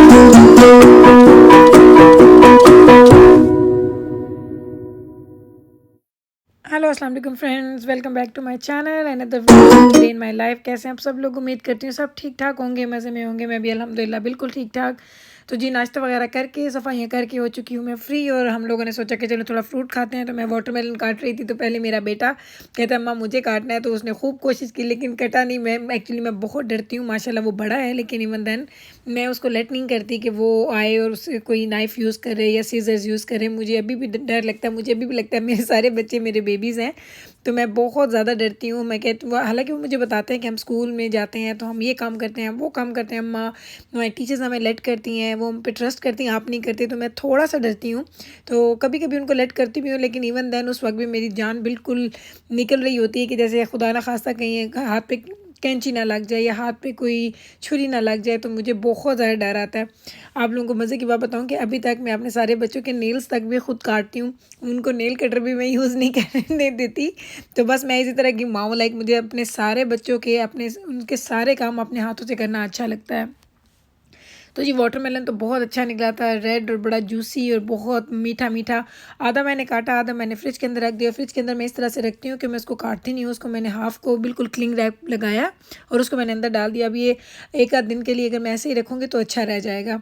Hello अस्सलाम वालेकुम friends, welcome back to my channel and other vlog day in my life. कैसे हैं आप सब लोग? उम्मीद करती हूँ सब ठीक ठाक होंगे, मज़े में होंगे। मैं भी अल्हम्दुलिल्लाह बिल्कुल ठीक ठाक। तो जी नाश्ता वगैरह करके सफाइयाँ करके हो चुकी हूँ मैं फ्री, और हम लोगों ने सोचा कि चलो थोड़ा फ्रूट खाते हैं। तो मैं वाटरमेलन काट रही थी, तो पहले मेरा बेटा कहता अम्मा मुझे काटना है, तो उसने खूब कोशिश की लेकिन कटा नहीं। मैं बहुत डरती हूँ, माशाल्लाह वो बड़ा है लेकिन इवन देन मैं उसको लेट नहीं करती कि वो आए और उससे कोई नाइफ़ यूज़ करे या सीजर्स यूज़ करे। मुझे अभी भी डर लगता है, मुझे अभी भी लगता है मेरे सारे बच्चे मेरे बेबीज़ हैं, तो मैं बहुत ज़्यादा डरती हूँ। मैं कहती हूँ, हालाँकि वो मुझे बताते हैं कि हम स्कूल में जाते हैं तो हम ये काम करते हैं, वो काम करते हैं अम्मा, हमारी टीचर्स हमें लेट करती हैं, वो हम पे ट्रस्ट करती हैं, आप नहीं करती। तो मैं थोड़ा-सा डरती हूँ। तो कभी-कभी उनको लेट करती भी हूँ, लेकिन इवन देन उस वक़्त भी मेरी जान बिल्कुल निकल रही होती है कि जैसे खुदा ना ख़ास्ता कहीं हाथ पे कैंची ना लग जाए या हाथ पे कोई छुरी ना लग जाए, तो मुझे बहुत ज़्यादा डर आता है। आप लोगों को मज़े की बात बताऊँ कि अभी तक मैं अपने सारे बच्चों के नेल्स तक भी खुद काटती हूँ। उनको नेल कटर भी मैं यूज़ नहीं करने देती। तो बस मैं इसी तरह की माँ हूँ, लाइक मुझे अपने सारे बच्चों के अपने उनके सारे काम अपने हाथों से करना अच्छा लगता है। तो जी वाटरमेलन तो बहुत अच्छा निकला था, रेड और बड़ा जूसी और बहुत मीठा मीठा। आधा मैंने काटा, आधा मैंने फ्रिज के अंदर रख दिया। फ्रिज के अंदर मैं इस तरह से रखती हूँ कि मैं उसको काटती नहीं हूँ, उसको मैंने हाफ़ को बिल्कुल क्लिंग रैप लगाया और उसको मैंने अंदर डाल दिया। अब ये एक आध दिन के लिए अगर मैं ऐसे ही रखूँगी तो अच्छा रह जाएगा।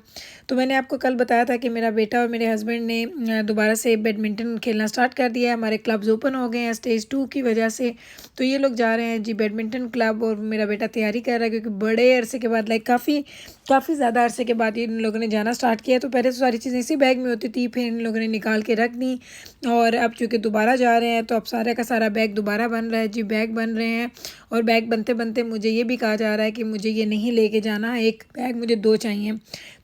तो मैंने आपको कल बताया था कि मेरा बेटा और मेरे हस्बैंड ने दोबारा से बैडमिंटन खेलना स्टार्ट कर दिया है। हमारे क्लब्स ओपन हो गए हैं स्टेज 2 की वजह से। तो ये लोग जा रहे हैं जी बैडमिंटन क्लब, और मेरा बेटा तैयारी कर रहा है क्योंकि बड़े अरसे के बाद, लाइक काफ़ी ज़्यादा अरसे के बाद इन लोगों ने जाना स्टार्ट किया। तो पहले तो सारी चीज़ें इसी बैग में होती थी, फिर इन लोगों ने निकाल के रख दी, और अब चूँकि दोबारा जा रहे हैं तो अब सारा का सारा बैग दोबारा बन रहा है जी। बैग बन रहे हैं, और बैग बनते बनते मुझे ये भी कहा जा रहा है कि मुझे ये नहीं लेके जाना है, एक बैग मुझे 2 चाहिए।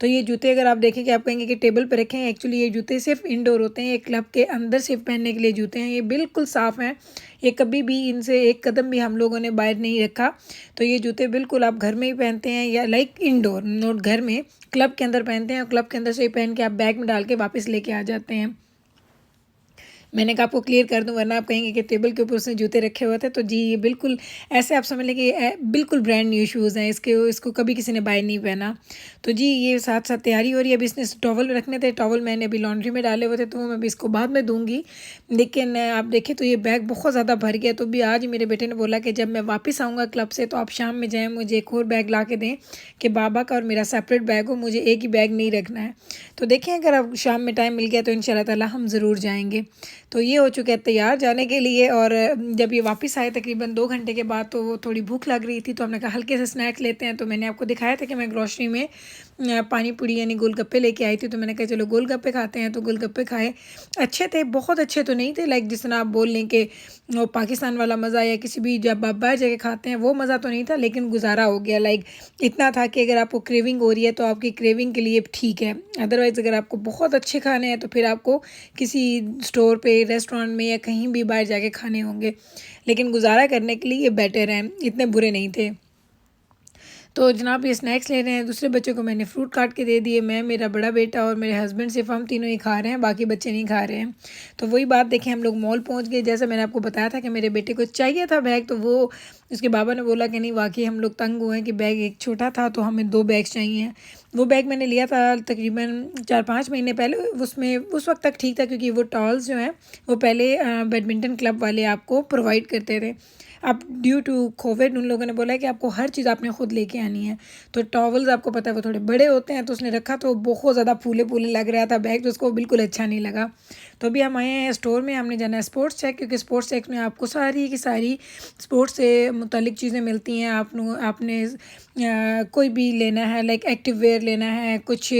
तो ये जूते अगर आप देखेंगे आप कहेंगे कि टेबल पर रखे हैं, एक्चुअली ये जूते सिर्फ इंडोर होते हैं, ये क्लब के अंदर सिर्फ पहनने के लिए जूते हैं। ये बिल्कुल साफ़ हैं, ये कभी भी इनसे एक कदम भी हम लोगों ने बाहर नहीं रखा। तो ये जूते बिल्कुल आप घर में ही पहनते हैं, या लाइक इंडोर नोट घर में, क्लब के अंदर पहनते हैं, और क्लब के अंदर से ही पहन के आप बैग में डाल के वापस लेके आ जाते हैं। मैंने कहा आपको क्लियर कर दूँ, वरना आप कहेंगे कि टेबल के ऊपर उसने जूते रखे हुए थे। तो जी ये बिल्कुल ऐसे आप समझ लें कि बिल्कुल ब्रांड न्यू शूज़ हैं, इसको कभी किसी ने बाय नहीं पहना। तो जी ये साथ साथ तैयारी हो रही है। अभी इसने टॉवल रखने थे, टॉवल मैंने अभी लॉन्ड्री में डाले हुए थे, तो वो मैं अभी इसको बाद में दूँगी। लेकिन आप देखें तो ये बैग बहुत ज़्यादा भर गया। तो भी आज मेरे बेटे ने बोला कि जब मैं वापस आऊँगा क्लब से तो आप शाम में जाएँ, मुझे एक और बैग ला के दें कि बाबा का और मेरा सेपरेट बैग हो, मुझे एक ही बैग नहीं रखना है। तो देखें अगर अब शाम में टाइम मिल गया तो इंशाल्लाह ताला हम ज़रूर जाएँगे। तो ये हो चुका है तैयार जाने के लिए। और जब ये वापस आए तकरीबन 2 घंटे के बाद, तो वो थोड़ी भूख लग रही थी, तो हमने कहा हल्के से स्नैक्स लेते हैं। तो मैंने आपको दिखाया था कि मैं ग्रोसरी में पानी पूरी यानी गोलगप्पे लेके आई थी, तो मैंने कहा चलो गोलगप्पे खाते हैं। तो गोलगप्पे खाए, अच्छे थे, बहुत अच्छे तो नहीं थे, लाइक जिस तरह आप बोल लें कि वो पाकिस्तान वाला मज़ा या किसी भी जब आप बाहर जगह खाते हैं वो मज़ा तो नहीं था, लेकिन गुजारा हो गया। लाइक इतना था कि अगर आपको क्रेविंग हो रही है तो आपकी क्रेविंग के लिए ठीक है, अदरवाइज़ अगर आपको बहुत अच्छे खाने हैं तो फिर आपको किसी स्टोर पे, रेस्टोरेंट में या कहीं भी बाहर जाके खाने होंगे। लेकिन गुज़ारा करने के लिए ये बेटर हैं, इतने बुरे नहीं थे। तो जनाब ये स्नैक्स ले रहे हैं, दूसरे बच्चों को मैंने फ्रूट काट के दे दिए। मैं, मेरा बड़ा बेटा और मेरे हस्बैंड सिर्फ हम तीनों ही खा रहे हैं, बाकी बच्चे नहीं खा रहे हैं। तो वही बात देखें, हम लोग मॉल पहुंच गए। जैसा मैंने आपको बताया था कि मेरे बेटे को चाहिए था बैग, तो वो उसके बाबा ने बोला कि नहीं वाकई हम लोग तंग हुए हैं कि बैग एक छोटा था तो हमें 2 बैग चाहिए। वो बैग मैंने लिया था तकरीबन 4-5 महीने पहले। उसमें उस वक्त तक ठीक था क्योंकि वो टॉवल्स जो हैं वो पहले बैडमिंटन क्लब वाले आपको प्रोवाइड करते थे। अब ड्यू टू कोविड उन लोगों ने बोला है कि आपको हर चीज़ आपने खुद लेके आनी है। तो टॉवल्स आपको पता है वो थोड़े बड़े होते हैं, तो उसने रखा तो बहुत ज़्यादा फूले-फूले लग रहा था बैग, तो उसको बिल्कुल अच्छा नहीं लगा। तो अभी हम आए हैं स्टोर में, हमने जाना है स्पोर्ट्स चेक, क्योंकि स्पोर्ट्स चेक में आपको सारी की सारी स्पोर्ट्स से मुतालिक चीज़ें मिलती हैं। आपने कोई भी लेना है, लाइक एक्टिव वेयर लेना है, कुछ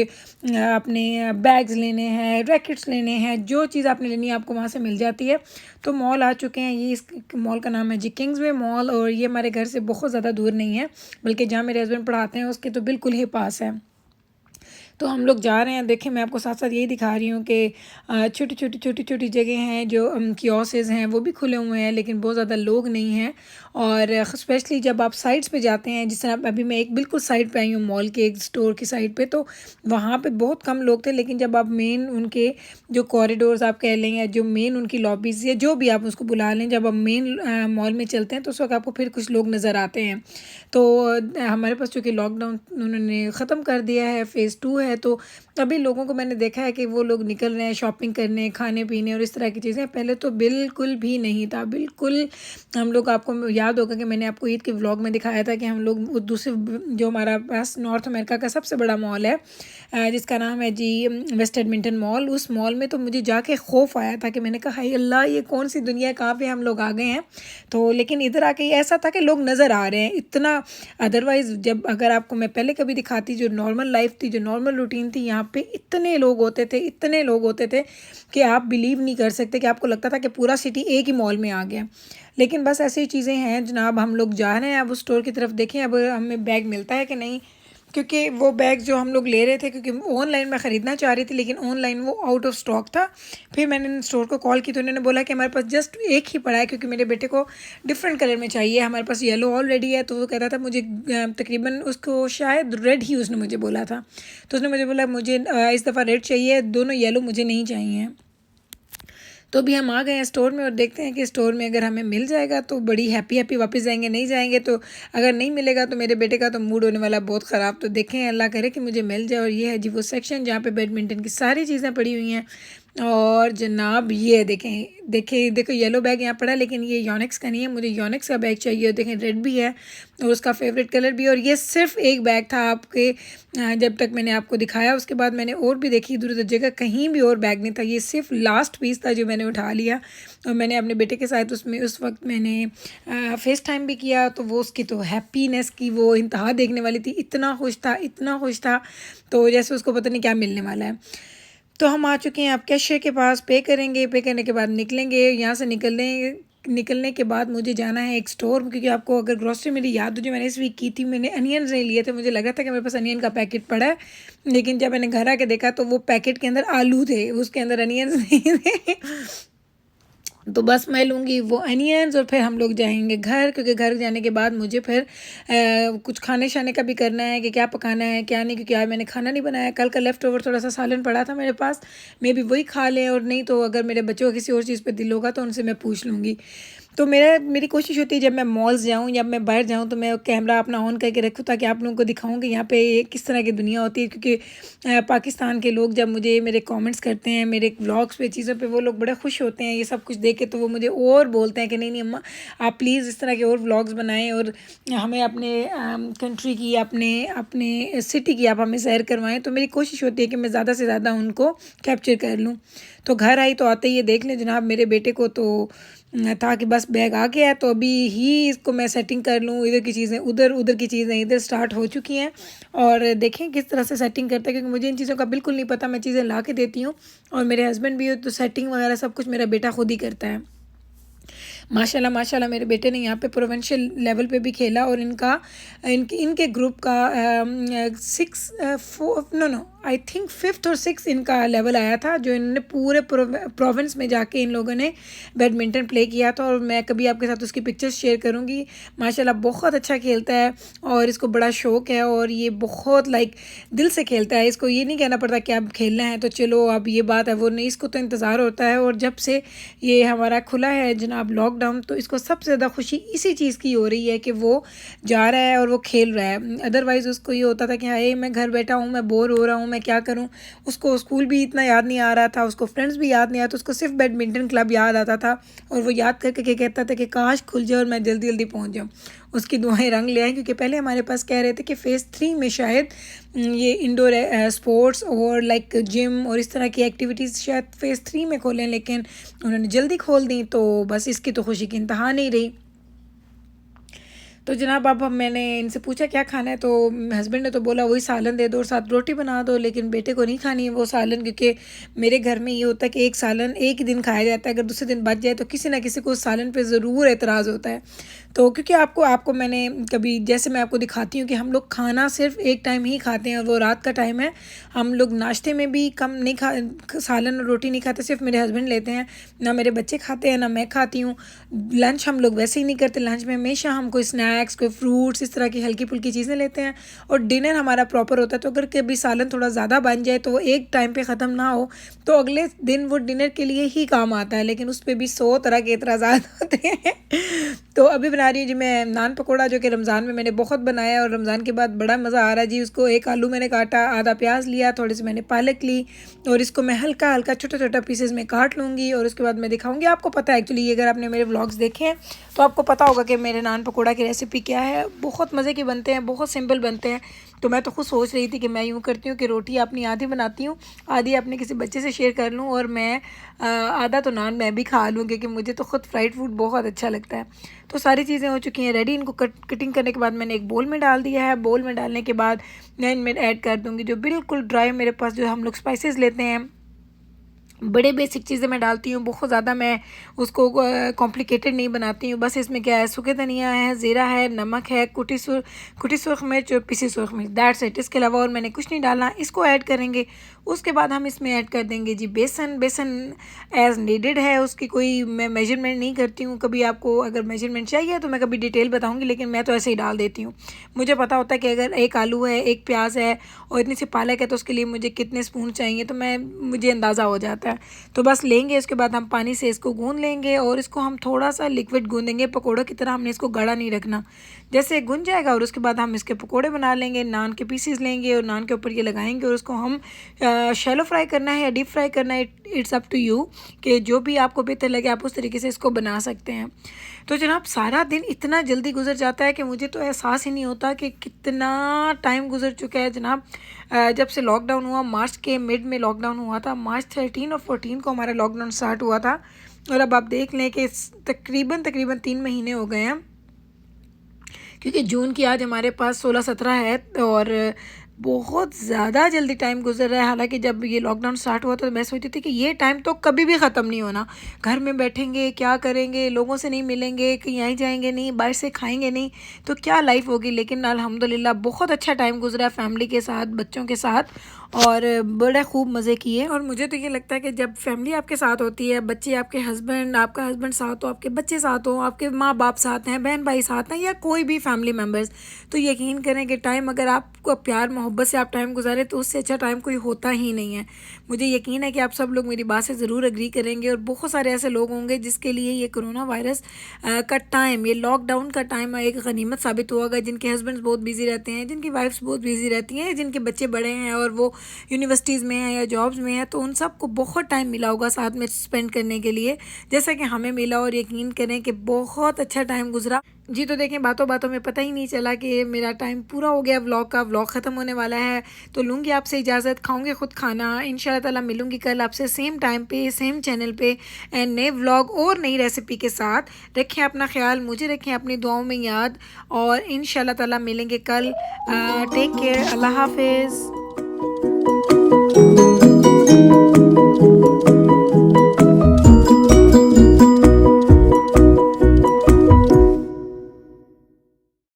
आपने बैग्स लेने हैं, रैकेट्स लेने हैं, जो चीज़ आपने लेनी है आपको वहाँ से मिल जाती है। तो मॉल आ चुके हैं, ये इस मॉल का नाम है जी किंग्सवे मॉल, और ये हमारे घर से बहुत ज़्यादा दूर नहीं है, बल्कि जहाँ मेरे हस्बैंड पढ़ाते हैं उसके तो बिल्कुल ही पास है। तो हम लोग जा रहे हैं। देखिए मैं आपको साथ साथ यही दिखा रही हूँ कि छोटी-छोटी जगह हैं जो कियोस्क हैं वो भी खुले हुए हैं, लेकिन बहुत ज़्यादा लोग नहीं हैं। और स्पेशली जब आप साइड्स पे जाते हैं, जिस तरह अभी मैं एक बिल्कुल साइड पे आई हूँ मॉल के एक स्टोर की साइड पे, तो वहाँ पे बहुत कम लोग थे। लेकिन जब आप मेन उनके जो कॉरिडोर्स आप कह लें, या जो मेन उनकी लॉबीज़ या जो भी आप उसको बुला लें, जब आप मेन मॉल में चलते हैं तो उस वक्त आपको फिर कुछ लोग नज़र आते हैं। तो हमारे पास चूँकि लॉकडाउन उन्होंने ख़त्म कर दिया है, फ़ेज़ 2 है है। तो अभी लोगों को मैंने देखा है कि वो लोग निकल रहे हैं शॉपिंग करने, खाने पीने और इस तरह की चीज़ें। पहले तो बिल्कुल भी नहीं था, बिल्कुल। हम लोग, आपको याद होगा कि मैंने आपको ईद के व्लॉग में दिखाया था कि हम लोग दूसरे जो हमारा पास नॉर्थ अमेरिका का सबसे बड़ा मॉल है जिसका नाम है जी वेस्ट एडमिंटन मॉल, उस मॉल में तो मुझे जाके खौफ आया था कि मैंने कहा हाय अल्लाह, ये कौन सी दुनिया है, कहाँ पे हम लोग आ गए हैं। तो लेकिन इधर आके ये ऐसा था कि लोग नज़र आ रहे हैं इतना। अदरवाइज़ जब अगर आपको मैं पहले कभी दिखाती, जो नॉर्मल लाइफ थी, जो नॉर्मल रूटीन थी, यहाँ पे इतने लोग होते थे, इतने लोग होते थे कि आप बिलीव नहीं कर सकते, कि आपको लगता था कि पूरा सिटी एक ही मॉल में आ गया। लेकिन बस ऐसी चीज़ें हैं जनाब। हम लोग जा रहे हैं अब उस स्टोर की तरफ, देखें अब हमें बैग मिलता है कि नहीं, क्योंकि वो बैग जो हम लोग ले रहे थे, क्योंकि ऑनलाइन मैं ख़रीदना चाह रही थी लेकिन ऑनलाइन वो आउट ऑफ स्टॉक था। फिर मैंने स्टोर को कॉल की तो उन्होंने बोला कि हमारे पास जस्ट एक ही पड़ा है, क्योंकि मेरे बेटे को डिफरेंट कलर में चाहिए, हमारे पास येलो ऑलरेडी है। तो वो कहता था मुझे तकरीबन उसको शायद रेड ही उसने मुझे बोला था। तो उसने मुझे बोला मुझे इस दफ़ा रेड चाहिए, दोनों येलो मुझे नहीं चाहिए। तो भी हम आ गए हैं स्टोर में और देखते हैं कि स्टोर में अगर हमें मिल जाएगा तो बड़ी हैप्पी हैप्पी वापस जाएंगे, नहीं जाएंगे तो अगर नहीं मिलेगा तो मेरे बेटे का तो मूड होने वाला बहुत ख़राब। तो देखें, अल्लाह करे कि मुझे मिल जाए। और ये है जी वो सेक्शन जहाँ पे बैडमिंटन की सारी चीज़ें पड़ी हुई हैं। और जनाब ये देखें, देखो येलो बैग यहाँ पड़ा है, लेकिन ये योनिक्स का नहीं है, मुझे योनिक्स का बैग चाहिए। और देखें रेड भी है और उसका फेवरेट कलर भी है। और ये सिर्फ एक बैग था आपके जब तक मैंने आपको दिखाया, उसके बाद मैंने और भी देखी इधर उधर जगह, कहीं भी और बैग नहीं था। ये सिर्फ लास्ट पीस था जो मैंने उठा लिया। और मैंने अपने बेटे के साथ उसमें उस वक्त मैंने फेस टाइम भी किया, तो वो उसकी तो हैप्पीनेस की वो इंतहा देखने वाली थी, इतना खुश था, इतना खुश था, तो जैसे उसको पता नहीं क्या मिलने वाला है। तो हम आ चुके हैं, आप कैशियर के पास पे करेंगे, पे करने के बाद निकलेंगे यहाँ से। निकलने के बाद मुझे जाना है एक स्टोर, क्योंकि आपको अगर ग्रॉसरी मेरी याद हो जो मैंने इस वीक की थी, मैंने अनियंस नहीं लिए थे। मुझे लगा था कि मेरे पास अनियन का पैकेट पड़ा है, लेकिन जब मैंने घर आके देखा तो वो पैकेट के अंदर आलू थे, उसके अंदर अनियंस नहीं थे। तो बस मैं लूँगी वो अनियंस और फिर हम लोग जाएंगे घर, क्योंकि घर जाने के बाद मुझे फिर कुछ खाने शाने का भी करना है कि क्या पकाना है क्या नहीं, क्योंकि आज मैंने खाना नहीं बनाया। कल का लेफ़्ट ओवर थोड़ा सा सालन पड़ा था मेरे पास, मे भी वही खा लें, और नहीं तो अगर मेरे बच्चों का किसी और चीज़ पे दिल होगा तो उनसे मैं पूछ लूँगी। तो मेरी कोशिश होती है जब मैं मॉल्स जाऊँ या मैं बाहर जाऊँ तो मैं कैमरा अपना ऑन करके रखूँ, ताकि आप लोगों को दिखाऊँ कि यहाँ पे किस तरह की दुनिया होती है। क्योंकि पाकिस्तान के लोग जब मुझे मेरे कमेंट्स करते हैं मेरे व्लॉग्स पे, चीज़ों पे, वो लोग बड़े खुश होते हैं ये सब कुछ देख के। तो वो मुझे और बोलते हैं कि नहीं नहीं अम्मा, आप प्लीज़ इस तरह के और व्लॉग्स बनाएं और हमें अपने कंट्री की, अपने अपने सिटी की आप हमें सैर करवाएं। तो मेरी कोशिश होती है कि मैं ज़्यादा से ज़्यादा उनको कैप्चर कर लूँ। तो घर आई तो आते ही ये देख लें जनाब, मेरे बेटे को तो था कि बस बैग आ गया, तो अभी ही इसको मैं सेटिंग कर लूँ। इधर की चीज़ें उधर, उधर की चीज़ें इधर स्टार्ट हो चुकी हैं। और देखें किस तरह से सेटिंग करते हैं, क्योंकि मुझे इन चीज़ों का बिल्कुल नहीं पता। मैं चीज़ें ला के देती हूँ और मेरे हस्बैंड भी हो, तो सेटिंग वगैरह सब कुछ मेरा बेटा खुद ही करता है। माशाल्लाह माशाल्लाह मेरे बेटे ने यहाँ पे प्रोविंशियल लेवल पे भी खेला, और इनके ग्रुप का 5th और 6th इनका लेवल आया था, जो इन्होंने पूरे प्रोविंस में जाके इन लोगों ने बैडमिंटन प्ले किया था। और मैं कभी आपके साथ उसकी पिक्चर्स शेयर करूँगी। माशाल्लाह बहुत अच्छा खेलता है और इसको बड़ा शौक़ है, और ये बहुत दिल से खेलता है। इसको ये नहीं कहना पड़ता कि अब खेलना है तो चलो अब ये बात है वो नहीं, इसको तो इंतज़ार होता है। और जब से ये हमारा खुला है जनाब लॉकडाउन, तो इसको सबसे ज़्यादा खुशी इसी चीज़ की हो रही है कि वो जा रहा है और वो खेल रहा है। अदरवाइज़ उसको ये होता था कि हाय मैं घर बैठा हूँ, मैं बोर हो रहा हूँ, मैं क्या करूँ। उसको स्कूल भी इतना याद नहीं आ रहा था, उसको फ्रेंड्स भी याद नहीं आया, तो उसको सिर्फ बैडमिंटन क्लब याद आता था। और वो याद करके क्या कहता था कि काश खुल जाए और मैं जल्दी जल्दी पहुँच जाऊँ। उसकी दुआएं रंग ले आए, क्योंकि पहले हमारे पास कह रहे थे कि फ़ेज़ 3 में शायद ये इंडोर स्पोर्ट्स और जिम और इस तरह की एक्टिविटीज़ शायद फ़ेज़ 3 में खोलें, लेकिन उन्होंने जल्दी खोल दी। तो बस इसकी तो खुशी की इंतहा नहीं रही। तो जनाब अब मैंने इनसे पूछा क्या खाना है, तो हस्बैंड ने तो बोला वही सालन दे दो और साथ रोटी बना दो, लेकिन बेटे को नहीं खानी है वो सालन, क्योंकि मेरे घर में ये होता है कि एक सालन एक ही दिन खाया जाता है, अगर दूसरे दिन बच जाए तो किसी ना किसी को उस सालन पे ज़रूर एतराज़ होता है। तो क्योंकि आपको मैंने कभी, जैसे मैं आपको दिखाती हूँ कि हम लोग खाना सिर्फ एक टाइम ही खाते हैं और वो रात का टाइम है। हम लोग नाश्ते में भी कम नहीं सालन और रोटी नहीं खाते, सिर्फ मेरे हस्बैंड लेते हैं, ना मेरे बच्चे खाते हैं ना मैं खाती हूँ। लंच हम लोग वैसे ही नहीं करते, लंच में हमेशा हम कोई स्नैक्स, कोई फ्रूट्स, इस तरह की हल्की फुल्की चीज़ें लेते हैं। और डिनर हमारा प्रॉपर होता है, तो अगर कभी सालन थोड़ा ज़्यादा बन जाए तो वो एक टाइम पे ख़त्म ना हो तो अगले दिन वो डिनर के लिए ही काम आता है, लेकिन उस पर भी 100 तरह के एतराज़ात होते हैं। तो अभी बना रही हूँ जी मैं नान पकौड़ा, जो कि रमज़ान में मैंने बहुत बनाया है और रमज़ान के बाद बड़ा मज़ा आ रहा है जी। उसको एक आलू मैंने काटा, आधा प्याज लिया, थोड़ी सी मैंने पालक ली और इसको मैं हल्का हल्का छोटा छोटा पीसेस में काट लूँगी और उसके बाद मैं दिखाऊंगी। आपको पता है एक्चुअली, अगर आपने मेरे व्लॉग्स देखे हैं तो आपको पता होगा कि मेरे नान पकौड़ा की रेसिपी क्या है। बहुत मज़े के बनते हैं, बहुत सिंपल बनते हैं। तो मैं तो खुद सोच रही थी कि मैं यूँ करती हूँ कि रोटी अपनी आधी बनाती हूँ, आधी अपने किसी बच्चे से शेयर कर लूँ और मैं आधा तो नान मैं भी खा लूँ, क्योंकि मुझे तो खुद फ्राइड फूड बहुत अच्छा लगता है। तो सारी चीज़ें हो चुकी हैं रेडी। इनको कटिंग करने के बाद मैंने एक बोल में डाल दिया है। बोल में डालने के बाद मैं इनमें ऐड कर दूँगी जो बिल्कुल ड्राई मेरे पास जो हम लोग स्पाइसेस लेते हैं, बड़े बेसिक चीज़ें मैं डालती हूँ। बहुत ज़्यादा मैं उसको कॉम्प्लिकेटेड नहीं बनाती हूँ। बस इसमें क्या है, सूखे धनिया है, ज़ीरा है, नमक है, कुटी सुरख मिर्च और पिसी सुरख मिर्च, दैट्स इट। इसके अलावा और मैंने कुछ नहीं डालना। इसको ऐड करेंगे। उसके बाद हम इसमें ऐड कर देंगे जी बेसन। बेसन एज़ नीडेड है, उसकी कोई मैं मेजरमेंट नहीं करती हूँ। कभी आपको अगर मेजरमेंट चाहिए तो मैं कभी डिटेल बताऊँगी, लेकिन मैं तो ऐसे ही डाल देती हूँ। मुझे पता होता है कि अगर एक आलू है, एक प्याज है और इतनी सी पालक है तो उसके लिए मुझे कितने स्पून चाहिए, तो मुझे अंदाज़ा हो जाता है। तो बस लेंगे, उसके बाद हम पानी से इसको गूंद लेंगे और इसको हम थोड़ा सा लिक्विड गूंदेंगे। पकौड़ों की तरह हमने इसको गाढ़ा नहीं रखना। जैसे गूंद जाएगा और उसके बाद हम इसके पकौड़े बना लेंगे। नान के पीसेस लेंगे और नान के ऊपर ये लगाएंगे और उसको हम शैलो फ्राई करना है या डीप फ्राई करना है, इट्स अप टू यू, कि जो भी आपको बेहतर लगे आप उस तरीके से इसको बना सकते हैं। तो जनाब सारा दिन इतना जल्दी गुजर जाता है कि मुझे तो एहसास ही नहीं होता कि कितना टाइम गुजर चुका है जनाब। जब से लॉकडाउन हुआ, मार्च के मिड में लॉकडाउन हुआ था, मार्च 13 और 14 को हमारा लॉकडाउन स्टार्ट हुआ था और अब आप देख लें कि तकरीबन 3 महीने हो गए हैं, क्योंकि जून की आज हमारे पास 16-17 है और बहुत ज़्यादा जल्दी टाइम गुजर रहा है। हालांकि जब ये लॉकडाउन स्टार्ट हुआ तो मैं सोचती थी कि ये टाइम तो कभी भी ख़त्म नहीं होना। घर में बैठेंगे, क्या करेंगे, लोगों से नहीं मिलेंगे, कहीं आए जाएंगे नहीं, बाहर से खाएंगे नहीं, तो क्या लाइफ होगी। लेकिन अल्हम्दुलिल्लाह बहुत अच्छा टाइम गुजरा फैमिली के साथ, बच्चों के साथ, और बड़ा खूब मज़े किए। और मुझे तो ये लगता है कि जब फैमिली आपके साथ होती है, बच्चे आपके हस्बैंड, आपका हस्बैंड साथ हो, आपके बच्चे साथ हो, आपके माँ बाप साथ हैं, बहन भाई साथ हैं, या कोई भी फैमिली मेम्बर्स, तो यकीन करें कि टाइम, अगर आपको प्यार मोहब्बत से आप टाइम गुजारे तो उससे अच्छा टाइम कोई होता ही नहीं है। मुझे यकीन है कि आप सब लोग मेरी बात से ज़रूर एग्री करेंगे और बहुत सारे ऐसे लोग होंगे जिसके लिए ये कोरोना वायरस का टाइम, ये लॉकडाउन का टाइम एक गनीमत साबित हुआ, जिनके हस्बैंड्स बहुत बिजी रहते हैं, जिनकी वाइफ्स बहुत बिजी रहती हैं, जिनके बच्चे बड़े हैं और वो यूनिवर्सिटीज़ में हैं या जॉब्स में हैं, तो उन सबको बहुत टाइम मिला होगा साथ में स्पेंड करने के लिए, जैसा कि हमें मिला। और यकीन करें कि बहुत अच्छा टाइम गुजरा जी। तो देखें, बातों बातों में पता ही नहीं चला कि मेरा टाइम पूरा हो गया व्लॉग का। व्लॉग ख़त्म होने वाला है, तो लूँगी आपसे इजाज़त, खाऊंगे खुद खाना। इंशाल्लाह ताला मिलूँगी कल आपसे सेम टाइम पे, सेम चैनल पे, एंड नए व्लॉग और नई रेसिपी के साथ। रखें अपना ख्याल, मुझे रखें अपनी दुआओं में याद, और इंशाल्लाह ताला मिलेंगे कल। टेक केयर, अल्लाह हाफिज़।